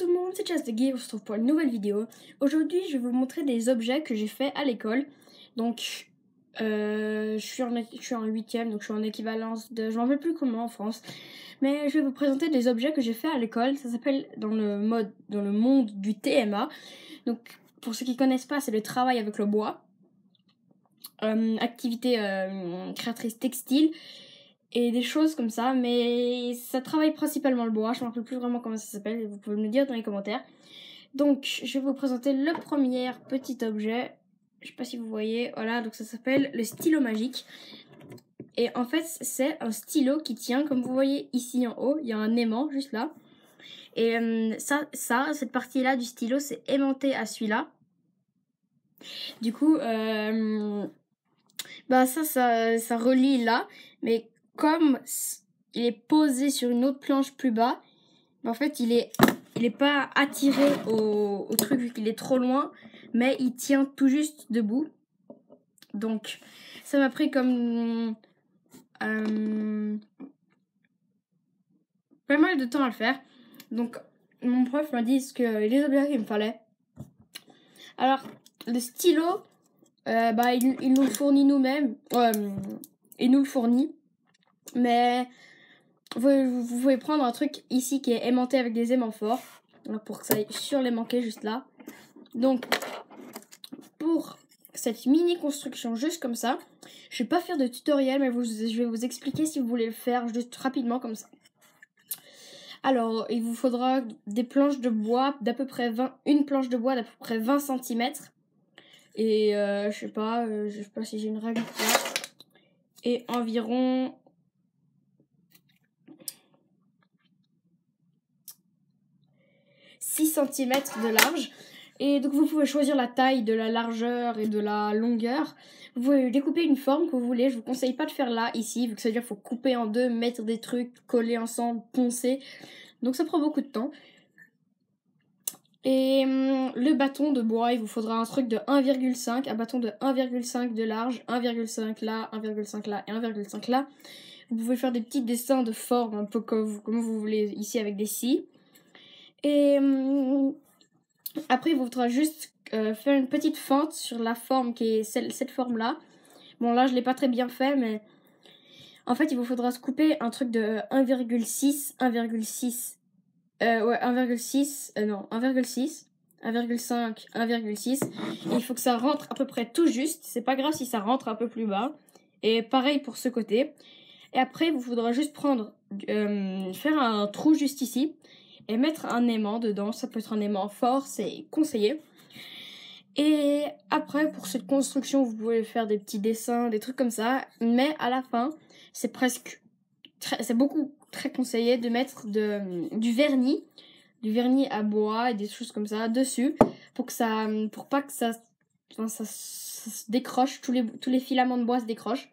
tout le monde, c'est Just the Geek, on se retrouve pour une nouvelle vidéo. Aujourd'hui, je vais vous montrer des objets que j'ai fait à l'école. Donc, je suis en 8ème, donc je suis en équivalence de... Je m'en rappelle plus comment en France. Mais je vais vous présenter des objets que j'ai fait à l'école. Ça s'appelle dans le monde du TMA. Donc, pour ceux qui connaissent pas, c'est le travail avec le bois. Activité créatrice textile. Et des choses comme ça, mais ça travaille principalement le bois. Je ne me rappelle plus vraiment comment ça s'appelle, vous pouvez me le dire dans les commentaires. Donc, je vais vous présenter le premier petit objet. Je sais pas si vous voyez, voilà, donc ça s'appelle le stylo magique. Et en fait, c'est un stylo qui tient, comme vous voyez ici en haut, il y a un aimant juste là. Et cette partie-là du stylo, c'est aimanté à celui-là. Du coup, ça relie là, mais comme il est posé sur une autre planche plus bas, en fait il est pas attiré au truc vu qu'il est trop loin, mais il tient tout juste debout. Donc ça m'a pris comme pas mal de temps à le faire. Donc mon prof m'a dit les objets qu'il me fallait. Alors le stylo, il nous le fournit nous-mêmes. Il nous le fournit. Mais vous pouvez prendre un truc ici qui est aimanté avec des aimants forts. Pour que ça aille sur l'aimanté juste là. Donc, pour cette mini construction juste comme ça, je vais pas faire de tutoriel, mais je vais vous expliquer si vous voulez le faire juste rapidement comme ça. Alors, il vous faudra des planches de bois d'à peu près une planche de bois d'à peu près 20 cm. Et je sais pas si j'ai une règle là. Et environ 6 cm de large. Et donc vous pouvez choisir la taille, de la largeur et de la longueur. Vous pouvez découper une forme que vous voulez. Je vous conseille pas de faire là, ici, vu que ça veut dire qu'il faut couper en deux, mettre des trucs, coller ensemble, poncer. Donc ça prend beaucoup de temps. Et le bâton de bois, il vous faudra un truc de 1,5, un bâton de 1,5 de large, 1,5 là, 1,5 là et 1,5 là. Vous pouvez faire des petits dessins de forme, un peu comme vous voulez, ici avec des scies. Et après, il vous faudra juste faire une petite fente sur la forme qui est cette forme-là. Bon, là, je ne l'ai pas très bien fait, mais en fait, il vous faudra se couper un truc de 1,6, 1,6, 1,5, 1,6. Et il faut que ça rentre à peu près tout juste. C'est pas grave si ça rentre un peu plus bas. Et pareil pour ce côté. Et après, il vous faudra juste prendre, faire un trou juste ici. Et mettre un aimant dedans, ça peut être un aimant fort, c'est conseillé. Et après, pour cette construction, vous pouvez faire des petits dessins, des trucs comme ça. Mais à la fin, c'est très conseillé de mettre du vernis à bois et des choses comme ça dessus, pour pas que ça se décroche, tous les filaments de bois se décrochent.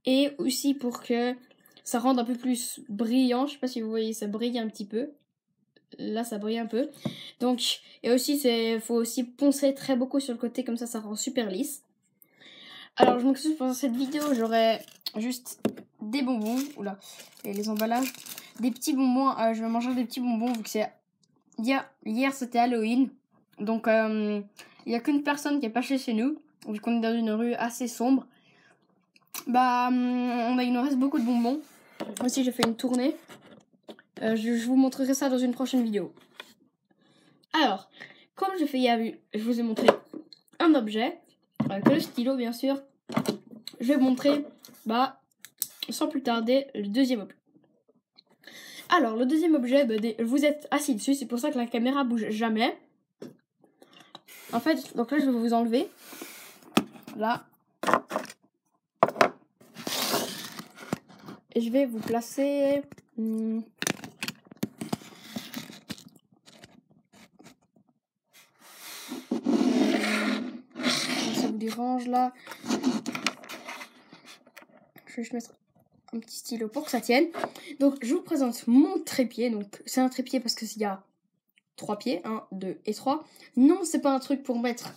Et aussi pour que ça rende un peu plus brillant. Je sais pas si vous voyez, ça brille un petit peu. Là, ça brille un peu. Donc, et aussi, faut aussi poncer très beaucoup sur le côté, comme ça rend super lisse. Alors, je m'excuse pour cette vidéo, j'aurai juste des bonbons. Oula, et les emballages. Des petits bonbons, je vais manger des petits bonbons, vu que c'est... Hier, c'était Halloween. Donc, il n'y a qu'une personne qui est pas chez nous, vu qu'on est dans une rue assez sombre. Il nous reste beaucoup de bonbons. Aussi, j'ai fait une tournée. Je vous montrerai ça dans une prochaine vidéo. Alors, comme je vous ai montré un objet, avec le stylo bien sûr, je vais vous montrer, sans plus tarder, le deuxième objet. Alors, le deuxième objet, vous êtes assis dessus, c'est pour ça que la caméra bouge jamais. En fait, donc là, je vais vous enlever. Là. Et je vais vous placer... ça vous dérange là. Je vais juste mettre un petit stylo pour que ça tienne. Donc, je vous présente mon trépied. Donc, c'est un trépied parce qu'il y a 3 pieds. 1, 2 et 3. Non, c'est pas un truc pour mettre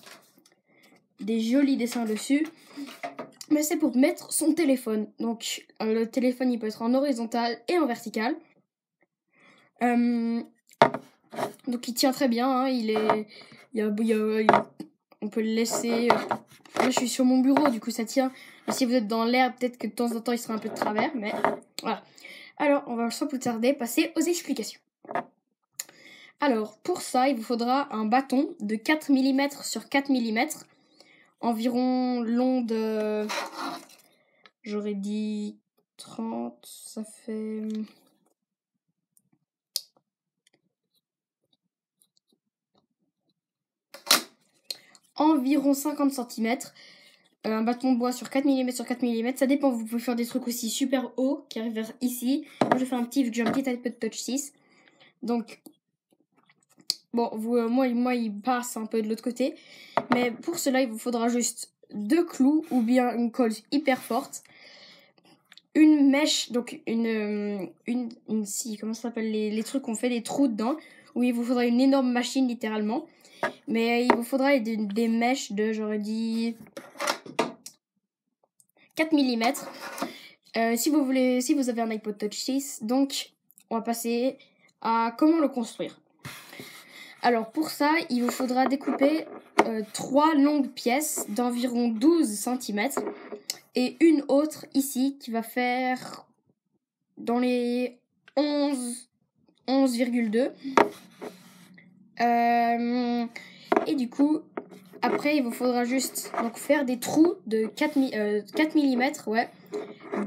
des jolis dessins dessus. Mais c'est pour mettre son téléphone. Donc, le téléphone, il peut être en horizontal et en vertical. Donc il tient très bien, hein, on peut le laisser. Là je suis sur mon bureau, du coup ça tient. Mais si vous êtes dans l'air, peut-être que de temps en temps il sera un peu de travers, mais voilà. Alors on va sans plus tarder passer aux explications. Alors pour ça, il vous faudra un bâton de 4 mm sur 4 mm, environ long de, j'aurais dit 30, ça fait... environ 50 cm. Un bâton de bois sur 4 mm sur 4 mm, ça dépend, vous pouvez faire des trucs aussi super hauts qui arrivent vers ici. Moi je fais un petit, vu que j'ai un petit iPod Touch 6. Donc, bon, moi il passe un peu de l'autre côté. Mais pour cela, il vous faudra juste 2 clous ou bien une colle hyper forte. Une mèche, donc comment ça s'appelle, les trucs qu'on fait des trous dedans. Où il vous faudra une énorme machine littéralement. Mais il vous faudra des mèches de, j'aurais dit... 4 mm. Si vous avez un iPod Touch 6, donc on va passer à comment le construire. Alors pour ça, il vous faudra découper 3 longues pièces d'environ 12 cm et une autre ici qui va faire dans les 11,2. Et du coup, après, il vous faudra juste donc faire des trous de 4 mm, ouais,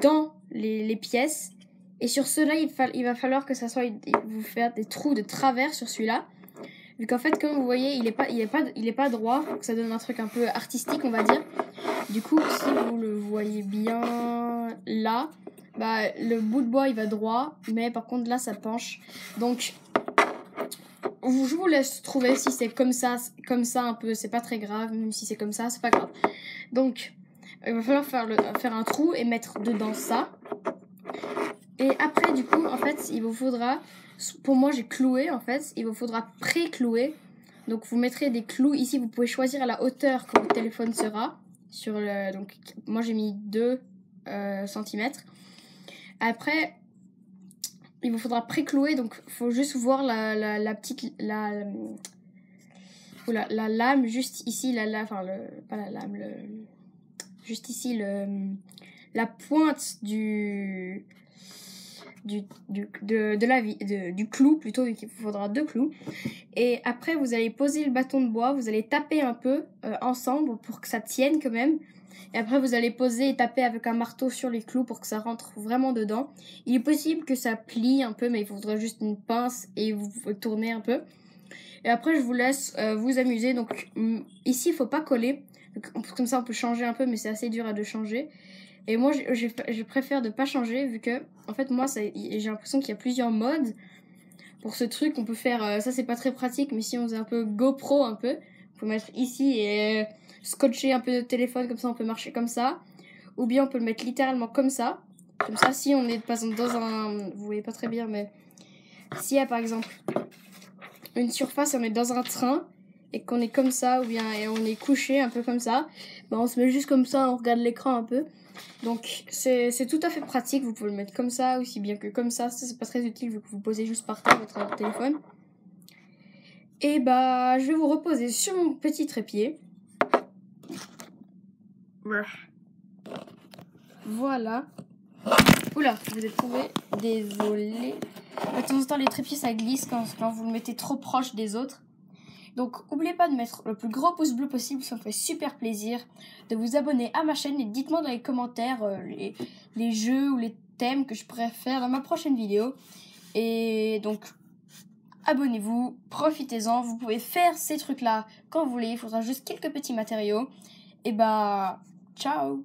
dans les pièces. Et sur ceux-là, il va falloir que ça soit, vous faire des trous de travers sur celui-là. Vu qu'en fait, comme vous voyez, il est pas droit, donc ça donne un truc un peu artistique, on va dire. Du coup, si vous le voyez bien là, bah, le bout de bois, il va droit, mais par contre, là, ça penche. Donc, je vous laisse trouver si c'est comme ça un peu, c'est pas très grave, même si c'est comme ça, c'est pas grave. Donc, il va falloir faire un trou et mettre dedans ça. Et après, du coup, en fait, il vous faudra, pour moi, j'ai cloué, en fait, il vous faudra pré-clouer. Donc, vous mettrez des clous. Ici, vous pouvez choisir à la hauteur que votre téléphone sera. Donc, moi, j'ai mis 2 cm. Après, il vous faudra pré-clouer. Donc, il faut juste voir la lame juste ici. Pas la lame, juste ici, la pointe du clou plutôt, vu qu'il vous faudra 2 clous. Et après vous allez poser le bâton de bois, vous allez taper un peu ensemble pour que ça tienne quand même. Et après vous allez poser et taper avec un marteau sur les clous pour que ça rentre vraiment dedans. Il est possible que ça plie un peu, mais il faudra juste une pince et vous tournez un peu. Et après je vous laisse vous amuser. Donc ici il faut pas coller, comme ça on peut changer un peu, mais c'est assez dur de changer. Et moi, je préfère de pas changer, vu que, en fait, moi, j'ai l'impression qu'il y a plusieurs modes pour ce truc. On peut faire, ça c'est pas très pratique, mais si on faisait un peu GoPro, un peu, on peut mettre ici et scotcher un peu de téléphone, comme ça on peut marcher comme ça. Ou bien on peut le mettre littéralement comme ça. Comme ça, si on est par exemple dans un, vous voyez pas très bien, mais s'il y a par exemple une surface et on est dans un train et qu'on est comme ça, ou bien et on est couché un peu comme ça, bah on se met juste comme ça, on regarde l'écran un peu. Donc c'est tout à fait pratique, vous pouvez le mettre comme ça, aussi bien que comme ça c'est pas très utile vu que vous posez juste par terre votre téléphone. Et bah je vais vous reposer sur mon petit trépied. Voilà. Oula, je vous ai trouvé, désolé. De temps en temps les trépieds ça glisse quand vous le mettez trop proche des autres. Donc, n'oubliez pas de mettre le plus gros pouce bleu possible, ça me fait super plaisir. De vous abonner à ma chaîne et dites-moi dans les commentaires les jeux ou les thèmes que je pourrais faire dans ma prochaine vidéo. Et donc, abonnez-vous, profitez-en. Vous pouvez faire ces trucs-là quand vous voulez. Il faudra juste quelques petits matériaux. Et bah, ciao!